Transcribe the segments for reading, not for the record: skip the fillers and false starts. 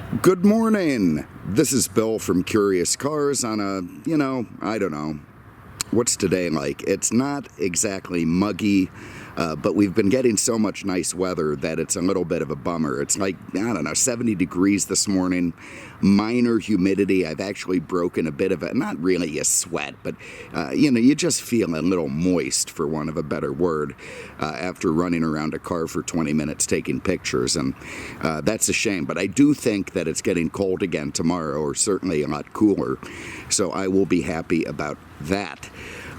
Good morning. This is Bill from Curious Cars on a, I don't know. What's today like? It's not exactly muggy, but we've been getting so much nice weather that it's a little bit of a bummer. It's like, I don't know, 70 degrees this morning, minor humidity. I've actually broken a bit of it, not really a sweat, but, you just feel a little moist, for want of a better word, after running around a car for 20 minutes taking pictures, and that's a shame. But I do think that it's getting cold again tomorrow, or certainly a lot cooler, so I will be happy about that.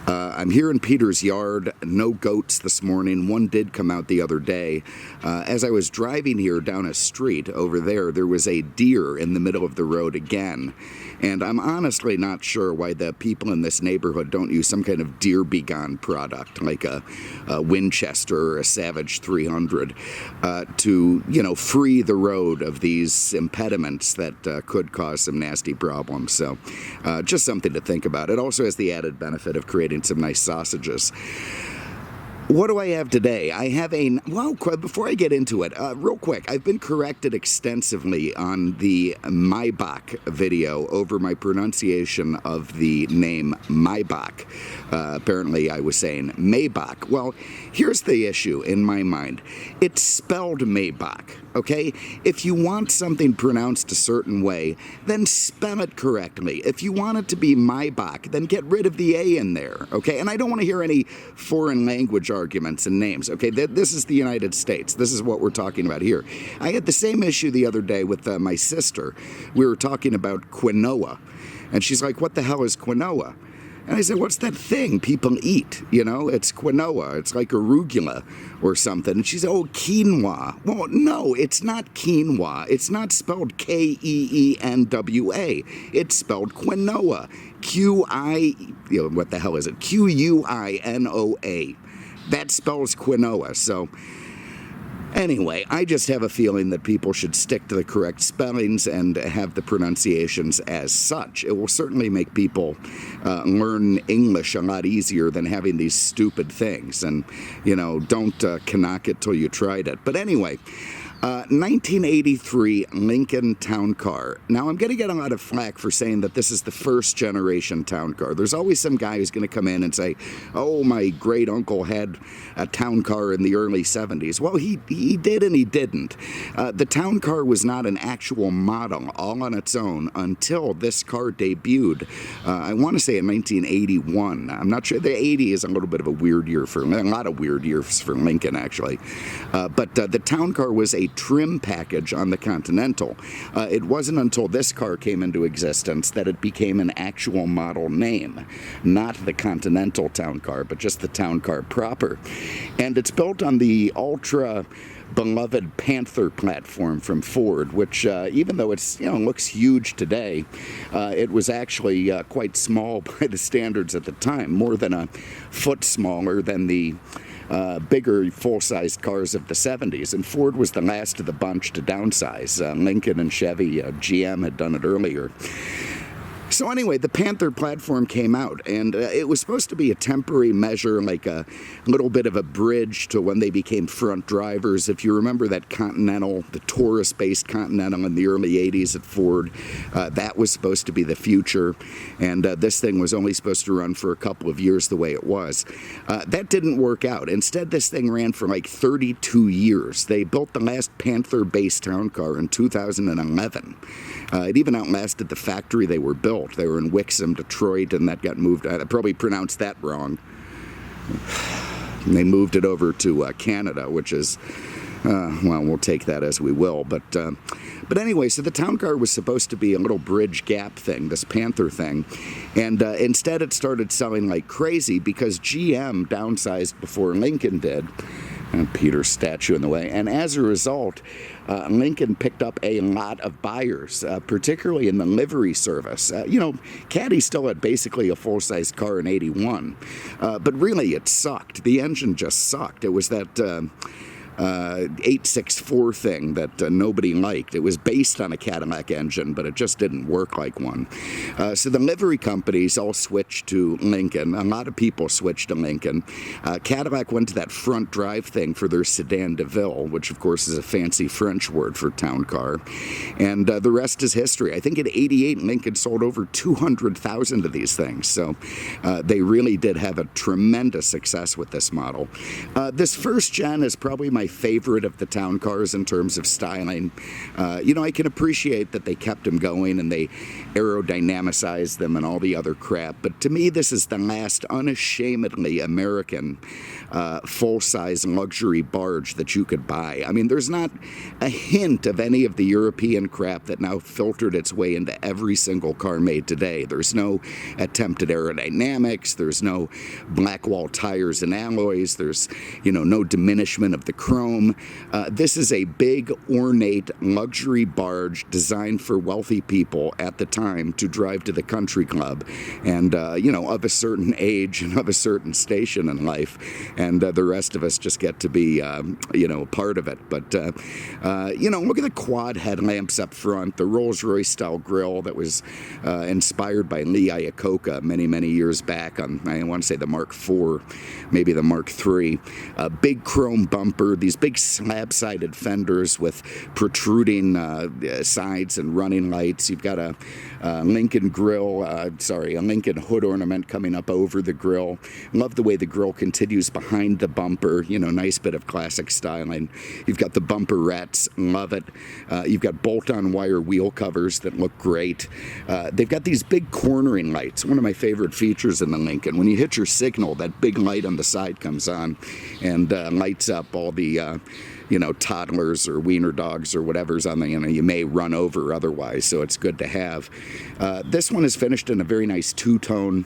I'm here in Peter's yard. No goats this morning. One did come out the other day. As I was driving here down a street over there was a deer in the middle of the road again. And I'm honestly not sure why the people in this neighborhood don't use some kind of deer begone product, like a Winchester or a Savage 300, to, free the road of these impediments that could cause some nasty problems. So just something to think about. It also has the added benefit of creating some nice sausages. What do I have today? I have before I get into it, real quick, I've been corrected extensively on the Maybach video over my pronunciation of the name Maybach. Apparently I was saying Maybach. Well, here's the issue in my mind. It's spelled Maybach, okay? If you want something pronounced a certain way, then spell it correctly. If you want it to be Maybach, then get rid of the A in there, okay? And I don't want to hear any foreign language arguments and names, okay? This is the United States. This is what we're talking about here. I had the same issue the other day with my sister. We were talking about quinoa, and she's like, what the hell is quinoa? And I said, what's that thing people eat? It's quinoa. It's like arugula or something. And she said, oh, quinoa. Well, no, it's not quinoa. It's not spelled K-E-E-N-W-A. It's spelled quinoa. What the hell is it? Q-U-I-N-O-A. That spells quinoa. So anyway, I just have a feeling that people should stick to the correct spellings and have the pronunciations as such. It will certainly make people learn English a lot easier than having these stupid things. And, don't knock it till you tried it. But anyway, 1983 Lincoln Town Car. Now, I'm going to get a lot of flack for saying that this is the first generation town car. There's always some guy who's going to come in and say, oh, my great uncle had a town car in the early 70s. Well, he did and he didn't. The town car was not an actual model all on its own until this car debuted. I want to say in 1981. I'm not sure. The 80 is a little bit of a weird year a lot of weird years for Lincoln, actually. But the town car was a trim package on the Continental. It wasn't until this car came into existence that it became an actual model name, not the Continental town car, but just the town car proper. And it's built on the ultra beloved Panther platform from Ford, which even though it's looks huge today, it was actually quite small by the standards at the time, more than a foot smaller than the bigger full-sized cars of the 70s, and Ford was the last of the bunch to downsize. Lincoln and Chevy, GM had done it earlier. So anyway, the Panther platform came out, and it was supposed to be a temporary measure, like a little bit of a bridge to when they became front drivers. If you remember that Continental, the Taurus-based Continental in the early 80s at Ford, that was supposed to be the future, and this thing was only supposed to run for a couple of years the way it was. That didn't work out. Instead, this thing ran for like 32 years. They built the last Panther-based town car in 2011. It even outlasted the factory they were built. They were in Wixom, Detroit, and that got moved. I probably pronounced that wrong. And they moved it over to Canada, which is, we'll take that as we will. But anyway, so the town car was supposed to be a little bridge gap thing, this Panther thing. And instead it started selling like crazy because GM downsized before Lincoln did. And Peter's statue in the way. And as a result, Lincoln picked up a lot of buyers, particularly in the livery service. Caddy still had basically a full-size car in 81, but really it sucked. The engine just sucked. It was that 864 thing that nobody liked. It was based on a Cadillac engine, but it just didn't work like one. So the livery companies all switched to Lincoln. A lot of people switched to Lincoln. Cadillac went to that front drive thing for their sedan DeVille, which of course is a fancy French word for town car. And the rest is history. I think in '88, Lincoln sold over 200,000 of these things. So they really did have a tremendous success with this model. This first gen is probably my favorite of the town cars in terms of styling. I can appreciate that they kept them going and they aerodynamicized them and all the other crap, but to me this is the last unashamedly American full-size luxury barge that you could buy. I mean, there's not a hint of any of the European crap that now filtered its way into every single car made today. There's no attempt at aerodynamics, there's no black wall tires and alloys, there's no diminishment of the chrome. This is a big, ornate, luxury barge designed for wealthy people at the time to drive to the country club and, of a certain age and of a certain station in life. And the rest of us just get to be, a part of it. But, look at the quad headlamps up front, the Rolls-Royce style grille that was inspired by Lee Iacocca many, many years back on, I want to say the Mark IV, maybe the Mark III. Big chrome bumper, these big slab-sided fenders with protruding sides and running lights. You've got a Lincoln grill, a Lincoln hood ornament coming up over the grill. Love the way the grill continues behind the bumper, nice bit of classic styling. You've got the bumperettes, love it. You've got bolt-on wire wheel covers that look great. They've got these big cornering lights, one of my favorite features in the Lincoln. When you hit your signal, that big light on the side comes on and lights up all the toddlers or wiener dogs or whatever's on the, you may run over otherwise, so it's good to have. This one is finished in a very nice two-tone,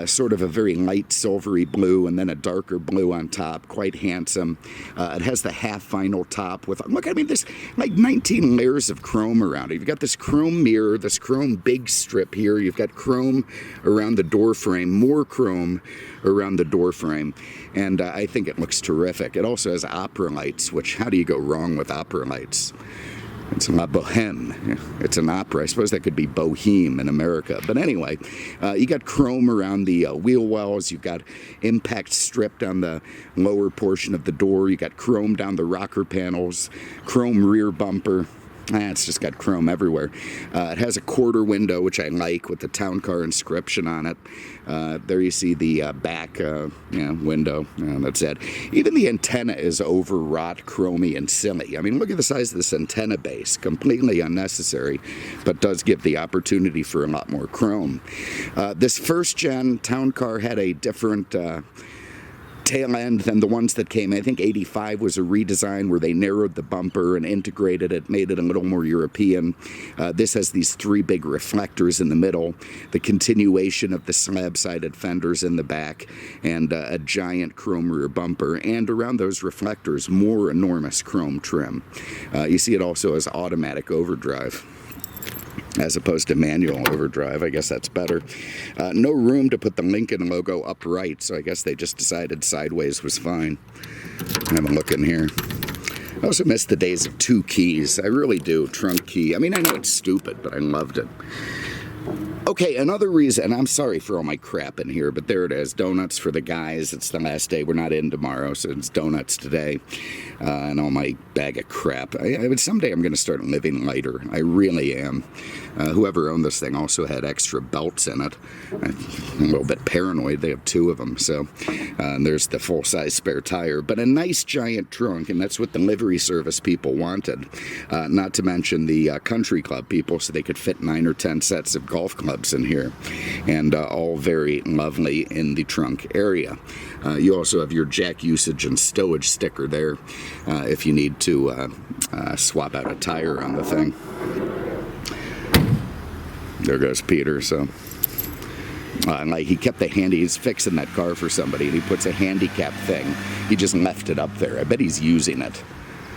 sort of a very light silvery blue and then a darker blue on top, quite handsome. It has the half vinyl top with, there's like 19 layers of chrome around it. You've got this chrome mirror, this chrome big strip here. You've got chrome around the door frame, more chrome around the door frame, and I think it looks terrific. It also has opera lights, which, how do you go wrong with opera lights? It's La Bohème. It's an opera. I suppose that could be Boheme in America. But anyway, you got chrome around the wheel wells. You've got impact stripped on the lower portion of the door. You got chrome down the rocker panels, chrome rear bumper. It's just got chrome everywhere. It has a quarter window, which I like, with the town car inscription on it. There you see the back window. That's it. Even the antenna is overwrought, chromy, and silly. I mean, look at the size of this antenna base. Completely unnecessary, but does give the opportunity for a lot more chrome. This first-gen town car had a different tail end than the ones that came. I think '85 was a redesign where they narrowed the bumper and integrated it, made it a little more European. This has these three big reflectors in the middle, the continuation of the slab-sided fenders in the back, and a giant chrome rear bumper. And around those reflectors, more enormous chrome trim. You see it also as automatic overdrive, as opposed to manual overdrive. I guess that's better. No room to put the Lincoln logo upright, so I guess they just decided sideways was fine. Have a look in here. I also miss the days of two keys. I really do. Trunk key. I mean, I know it's stupid, but I loved it. Okay, another reason, I'm sorry for all my crap in here, but there it is. Donuts for the guys. It's the last day. We're not in tomorrow, so it's donuts today. And all my bag of crap. Someday I'm going to start living lighter. I really am. Whoever owned this thing also had extra belts in it. I'm a little bit paranoid. They have two of them, so there's the full-size spare tire. But a nice giant trunk, and that's what the livery service people wanted. Not to mention the country club people, so they could fit 9 or 10 sets of golf clubs in here, and all very lovely in the trunk area. You also have your jack usage and stowage sticker there if you need to swap out a tire on the thing. There goes Peter. So he kept the handy, he's fixing that car for somebody, and he puts a handicap thing. He just left it up there. I bet he's using it.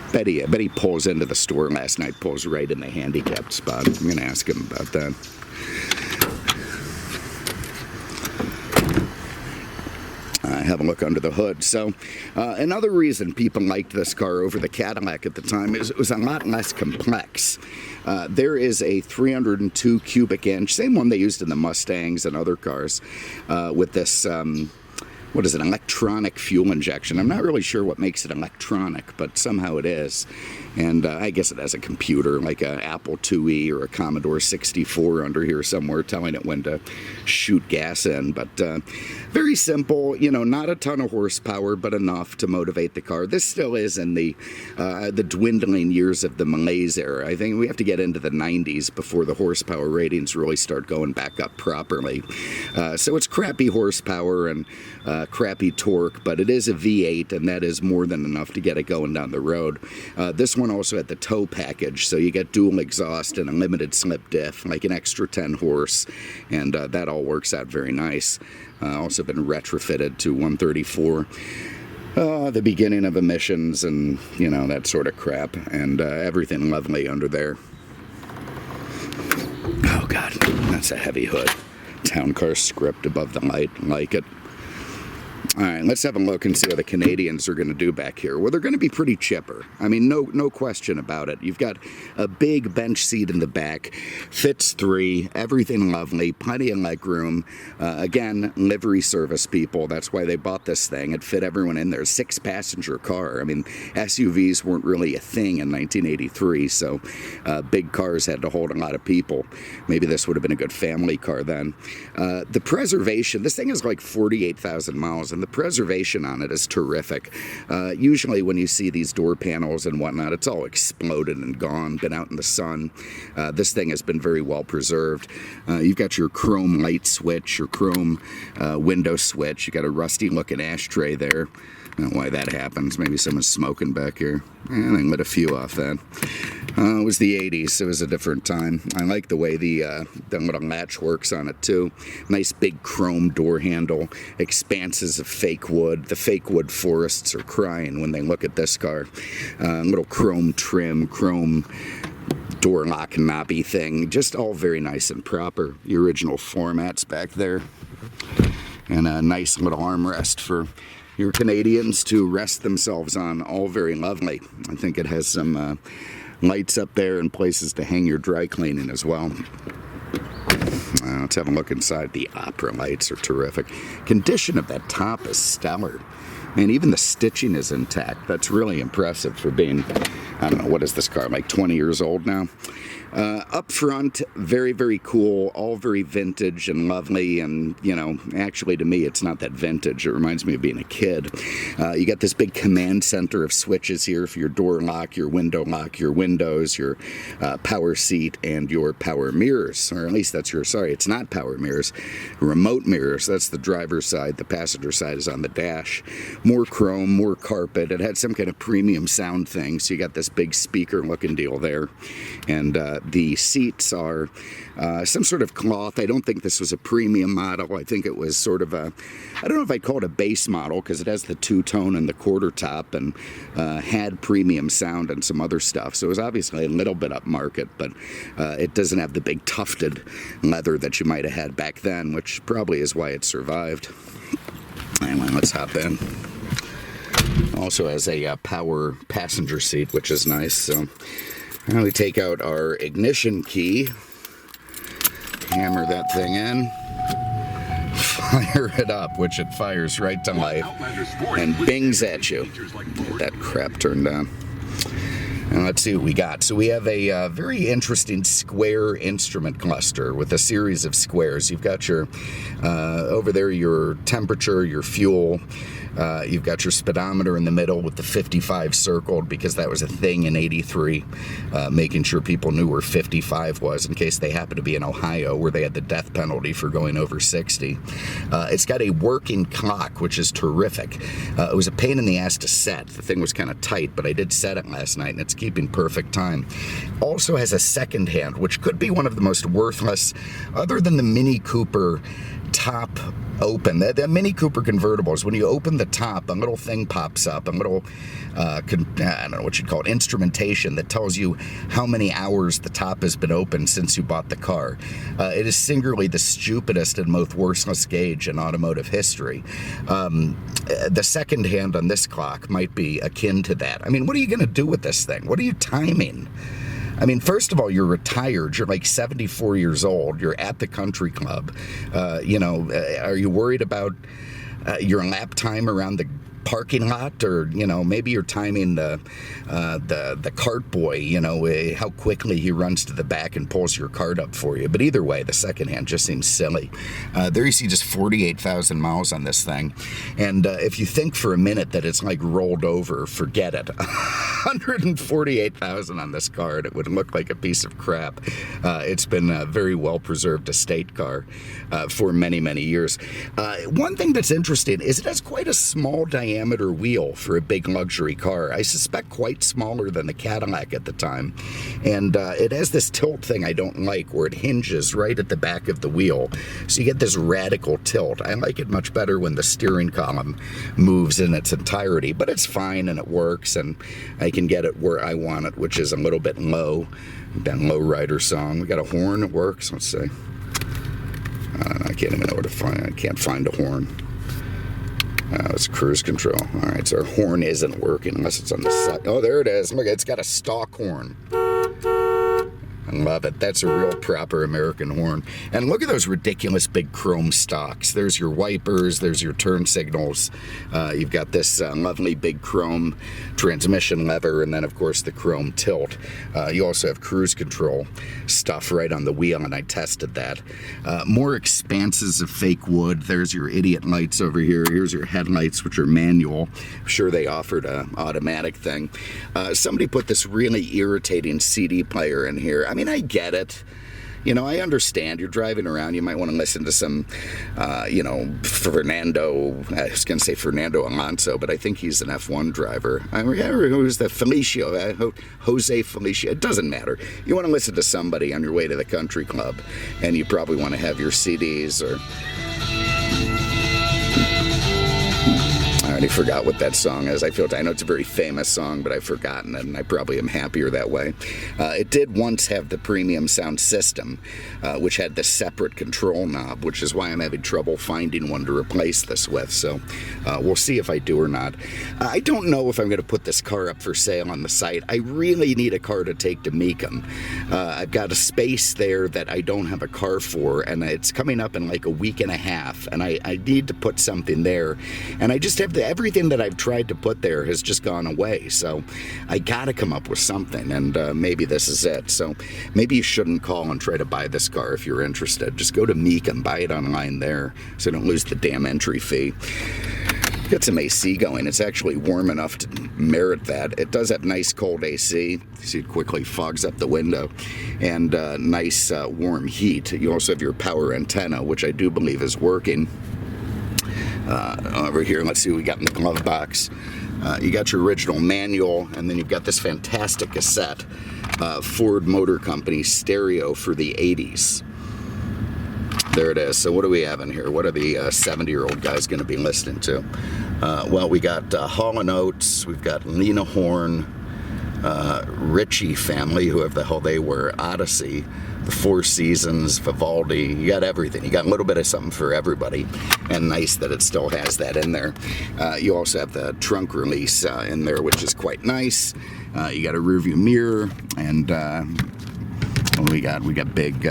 I bet he pulls into the store last night, pulls right in the handicapped spot. I'm going to ask him about that. have a look under the hood. So another reason people liked this car over the Cadillac at the time is it was a lot less complex. There is a 302 cubic inch, same one they used in the Mustangs and other cars, with this what is it, electronic fuel injection. I'm not really sure what makes it electronic, but somehow it is. And I guess it has a computer, like an Apple IIe or a Commodore 64 under here somewhere telling it when to shoot gas in. But very simple, you know, not a ton of horsepower, but enough to motivate the car. This still is in the dwindling years of the malaise era. I think we have to get into the 90s before the horsepower ratings really start going back up properly. So it's crappy horsepower and crappy torque, but it is a V8, and that is more than enough to get it going down the road. This one also had the tow package, so you get dual exhaust and a limited slip diff, like an extra 10 horse, and that all works out very nice. Also been retrofitted to 134. The beginning of emissions and, you know, that sort of crap, and everything lovely under there. Oh God, that's a heavy hood. Town car script above the light, like it. All right, let's have a look and see how the Canadians are going to do back here. Well, they're going to be pretty chipper. I mean, no question about it. You've got a big bench seat in the back, fits 3, everything lovely, plenty of legroom. Again, livery service people, that's why they bought this thing. It fit everyone in there. 6-passenger car. I mean, SUVs weren't really a thing in 1983, so big cars had to hold a lot of people. Maybe this would have been a good family car then. The preservation, this thing is like 48,000 miles, and the preservation on it is terrific. Usually when you see these door panels and whatnot, it's all exploded and gone, been out in the sun. This thing has been very well preserved. You've got your chrome light switch, your chrome window switch. You got a rusty looking ashtray there. I don't know why that happens. Maybe someone's smoking back here. They lit a few off then. It was the 80s. It was a different time. I like the way the little latch works on it too. Nice big chrome door handle. Expanses of fake wood. The fake wood forests are crying when they look at this car. Little chrome trim, chrome door lock knobby thing. Just all very nice and proper. The original floor mats back there. And a nice little armrest for your Canadians to rest themselves on. All very lovely. I think it has some lights up there and places to hang your dry cleaning as well. Let's have a look inside. The opera lights are terrific. Condition of that top is stellar. And even the stitching is intact. That's really impressive for being, I don't know, what is this car, like 20 years old now? Up front, very, very cool, all very vintage and lovely, and, you know, actually to me it's not that vintage. It reminds me of being a kid. You got this big command center of switches here for your door lock, your windows, your power seat, and your power mirrors, or at least that's your, sorry, it's not power mirrors, remote mirrors. That's the driver's side. The passenger side is on the dash. More chrome, more carpet. It had some kind of premium sound thing, so you got this big speaker looking deal there. And the seats are some sort of cloth. I don't think this was a premium model. I think it was sort of a, I don't know if I'd call it a base model because it has the two-tone and the quarter top and had premium sound and some other stuff. So it was obviously a little bit upmarket, but it doesn't have the big tufted leather that you might have had back then, which probably is why it survived. Anyway, let's hop in. Also has a power passenger seat, which is nice. So now we take out our ignition key, hammer that thing in, fire it up, which it fires right to life, and bings at you. Get that crap turned on. And let's see what we got. So we have a very interesting square instrument cluster with a series of squares. You've got your, over there, your temperature, your fuel. You've got your speedometer in the middle with the 55 circled because that was a thing in 83, making sure people knew where 55 was in case they happened to be in Ohio where they had the death penalty for going over 60. It's got a working clock, which is terrific. It was a pain in the ass to set. The thing was kind of tight, but I did set it last night and it's keeping perfect time. Also has a second hand, which could be one of the most worthless, other than the Mini Cooper top open, the Mini Cooper convertibles, when you open the top, a little thing pops up, a little, I don't know what you'd call it, instrumentation that tells you how many hours the top has been open since you bought the car. It is singularly the stupidest and most worthless gauge in automotive history. The second hand on this clock might be akin to that. I mean, what are you going to do with this thing? What are you timing? I mean, first of all, you're retired. You're like 74 years old. You're at the country club. Are you worried about your lap time around the parking lot, or maybe you're timing the cart boy, how quickly he runs to the back and pulls your cart up for you. But either way, the second hand just seems silly. There you see just 48,000 miles on this thing, and if you think for a minute that it's like rolled over, forget it. 148,000 on this car, and it would look like a piece of crap. It's been a very well preserved estate car for many, many years. One thing that's interesting is it has quite a small diameter wheel for a big luxury car. I suspect quite smaller than the Cadillac at the time. And it has this tilt thing I don't like, where it hinges right at the back of the wheel. So you get this radical tilt. I like it much better when the steering column moves in its entirety, but it's fine and it works, and I can get it where I want it, which is a little bit low. That low rider song. We got a horn that works. Let's see. I can't even know where to find. I can't find a horn. It's cruise control. All right, so our horn isn't working unless it's on the side. Oh, there it is. Look, it's got a stock horn. I love it. That's a real proper American horn. And look at those ridiculous big chrome stocks. There's your wipers. There's your turn signals. You've got this lovely big chrome transmission lever, and then, of course, the chrome tilt. You also have cruise control stuff right on the wheel, and I tested that. More expanses of fake wood. There's your idiot lights over here. Here's your headlights, which are manual. I'm sure they offered an automatic thing. Somebody put this really irritating CD player in here. I mean, I get it. I understand. You're driving around. You might want to listen to some, Fernando. I was going to say Fernando Alonso, but I think he's an F1 driver. Who's the Felicio? Jose Felicio. It doesn't matter. You want to listen to somebody on your way to the country club, and you probably want to have your CDs or... I already forgot what that song is. I know it's a very famous song, but I've forgotten it, and I probably am happier that way. It did once have the premium sound system, which had the separate control knob, which is why I'm having trouble finding one to replace this with. So we'll see if I do or not. I don't know if I'm going to put this car up for sale on the site. I really need a car to take to Meekum. I've got a space there that I don't have a car for, and it's coming up in like a week and a half, and I need to put something there. And I just have everything that I've tried to put there has just gone away, so I gotta come up with something, and maybe this is it. So maybe you shouldn't call and try to buy this car if you're interested. Just go to Meek and buy it online there, so don't lose the damn entry fee. Get some AC going. It's actually warm enough to merit that. It does have nice cold AC. You see it quickly fogs up the window, and nice warm heat. You also have your power antenna, which I do believe is working. Over here, let's see what we got in the glove box. You got your original manual, and then you've got this fantastic cassette, Ford Motor Company stereo for the 80s. There it is. So what do we have in here? What are the 70-year-old guys going to be listening to? Well, we got Hall & Oates, we've got Lena Horne, Ritchie family, whoever the hell they were, Odyssey, the Four Seasons, Vivaldi. You got everything. You got a little bit of something for everybody, and nice that it still has that in there. You also have the trunk release in there, which is quite nice. You got a rear view mirror, and we got big.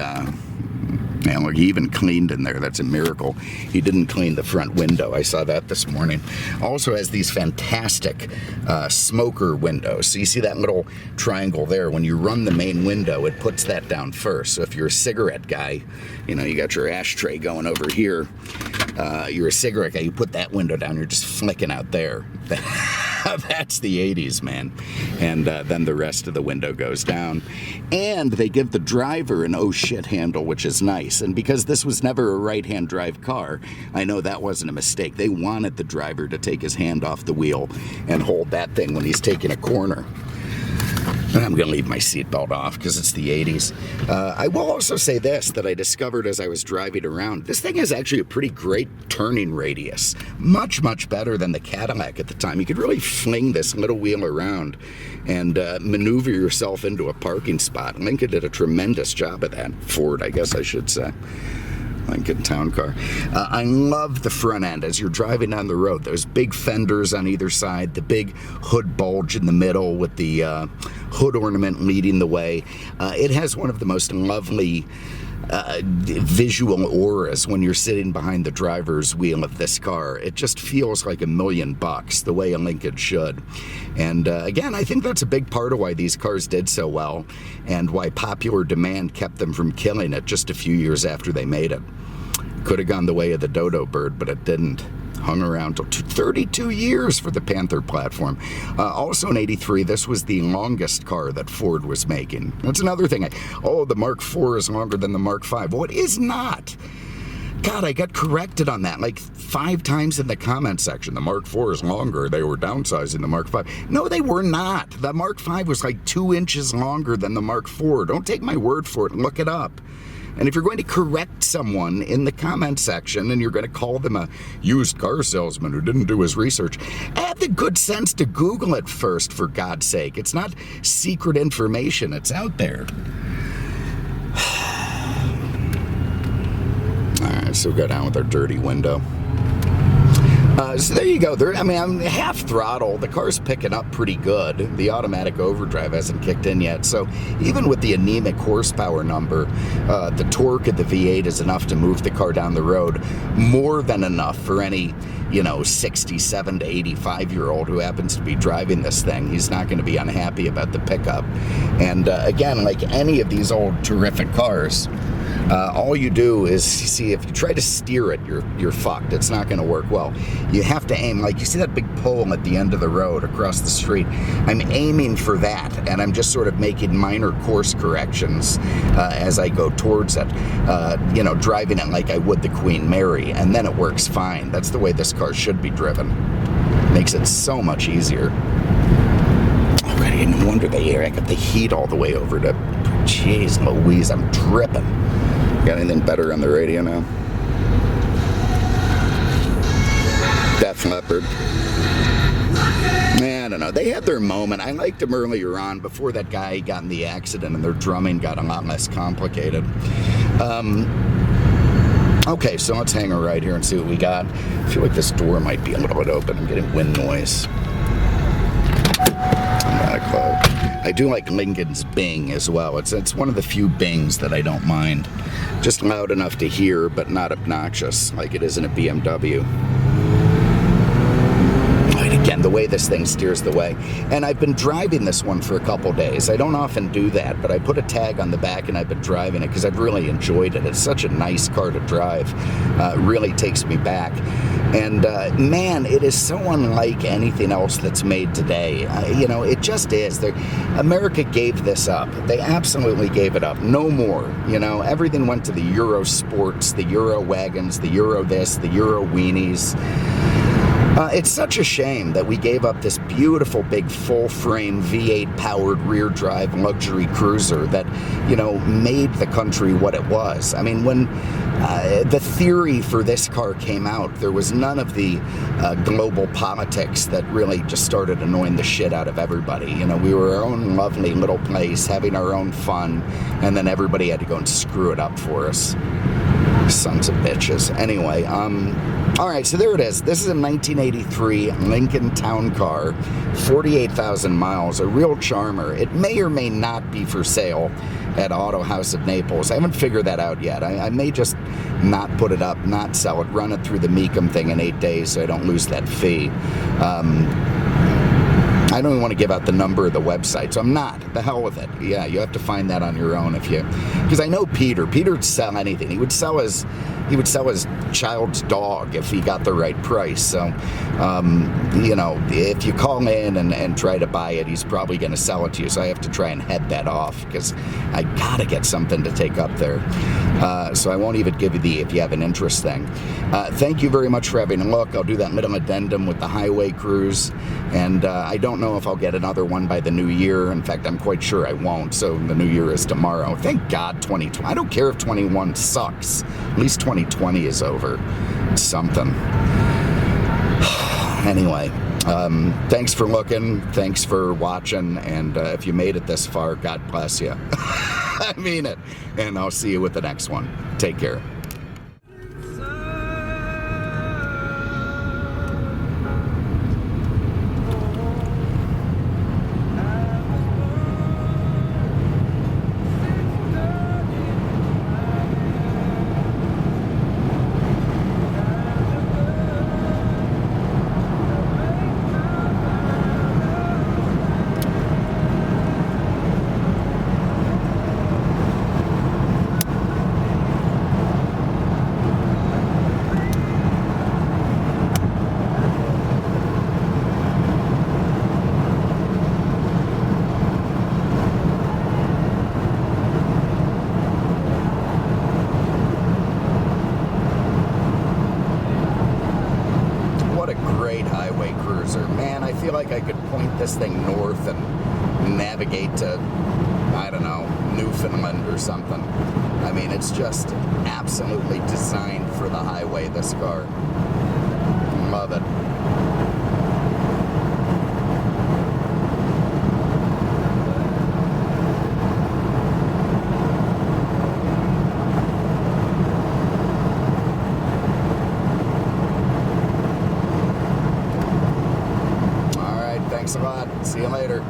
Man, look, he even cleaned in there. That's a miracle. He didn't clean the front window. I saw that this morning. Also has these fantastic smoker windows. So you see that little triangle there. When you run the main window, it puts that down first. So if you're a cigarette guy, you got your ashtray going over here. You're a cigarette guy, you put that window down, you're just flicking out there. That's the 80s, man. And then the rest of the window goes down. And they give the driver an oh shit handle, which is nice. And because this was never a right-hand drive car, I know that wasn't a mistake. They wanted the driver to take his hand off the wheel and hold that thing when he's taking a corner. I'm going to leave my seatbelt off because it's the 80s. I will also say this, that I discovered as I was driving around. This thing has actually a pretty great turning radius. Much, much better than the Cadillac at the time. You could really fling this little wheel around and maneuver yourself into a parking spot. Lincoln did a tremendous job of that. Ford, I guess I should say. Lincoln Town Car. I love the front end as you're driving down the road. Those big fenders on either side, the big hood bulge in the middle with the hood ornament leading the way. It has one of the most lovely visual auras when you're sitting behind the driver's wheel of this car. It just feels like $1 million, the way a Lincoln should. And again, I think that's a big part of why these cars did so well and why popular demand kept them from killing it just a few years after they made it. Could have gone the way of the dodo bird, but it didn't. Hung around till 32 years for the Panther platform. Also in 83, this was the longest car that Ford was making. That's another thing. The Mark IV is longer than the Mark V. Well, it is not. God, I got corrected on that like 5 times in the comment section. The Mark IV is longer. They were downsizing the Mark V. No, they were not. The Mark V was like 2 inches longer than the Mark IV. Don't take my word for it. Look it up. And if you're going to correct someone in the comment section and you're going to call them a used car salesman who didn't do his research, have the good sense to Google it first, for God's sake. It's not secret information. It's out there. All right, so we'll go down with our dirty window. So there you go. I'm half throttle. The car's picking up pretty good. The automatic overdrive hasn't kicked in yet. So even with the anemic horsepower number, the torque of the V8 is enough to move the car down the road. More than enough for any, 67 to 85-year-old who happens to be driving this thing. He's not going to be unhappy about the pickup. And again, like any of these old terrific cars, all you do is, see, if you try to steer it, you're fucked. It's not going to work well. You have to aim, like you see that big pole at the end of the road across the street. I'm aiming for that, and I'm just sort of making minor course corrections as I go towards it, driving it like I would the Queen Mary, and then it works fine. That's the way this car should be driven. Makes it so much easier. No wonder I got the heat all the way over to, jeez Louise, I'm dripping. Got anything better on the radio now? Def Leppard. I don't know. They had their moment. I liked them earlier on, before that guy got in the accident and their drumming got a lot less complicated. Okay, so let's hang a right here and see what we got. I feel like this door might be a little bit open. I'm getting wind noise. I do like Lincoln's Bing as well. It's one of the few Bings that I don't mind. Just loud enough to hear, but not obnoxious, like it is in a BMW. Again, the way this thing steers the way. And I've been driving this one for a couple days. I don't often do that, but I put a tag on the back and I've been driving it because I've really enjoyed it. It's such a nice car to drive. Really takes me back. And man, it is so unlike anything else that's made today. It just is. America gave this up. They absolutely gave it up. No more. Everything went to the Euro sports, the Euro wagons, the Euro this, the Euro weenies. It's such a shame that we gave up this beautiful big full-frame V8 powered rear drive luxury cruiser that, made the country what it was. I mean, when the theory for this car came out, there was none of the global politics that really just started annoying the shit out of everybody. We were our own lovely little place, having our own fun, and then everybody had to go and screw it up for us. Sons of bitches. Anyway, all right, so there it is. This is a 1983 Lincoln Town Car, 48,000 miles, a real charmer. It may or may not be for sale at Auto House of Naples. I haven't figured that out yet. I may just not put it up, not sell it, run it through the Mecum thing in 8 days so I don't lose that fee. I don't even want to give out the number of the website, so I'm not. The hell with it. Yeah, you have to find that on your own because I know Peter. Peter would sell anything. He would sell his child's dog if he got the right price. So, if you call in and try to buy it, he's probably going to sell it to you. So I have to try and head that off because I gotta get something to take up there. So I won't even give you the if you have an interest thing. Thank you very much for having a look. I'll do that little addendum with the highway cruise, and I don't know know if I'll get another one by the new year. In fact, I'm quite sure I won't. So the new year is tomorrow. Thank God 2020. I don't care if 21 sucks. At least 2020 is over. It's something. Anyway, thanks for looking. Thanks for watching. And if you made it this far, God bless you. I mean it. And I'll see you with the next one. Take care. Man, I feel like I could point this thing north and navigate to, I don't know, Newfoundland or something. I mean, it's just absolutely designed for the highway, this car. Love it. Thanks a lot. See you later.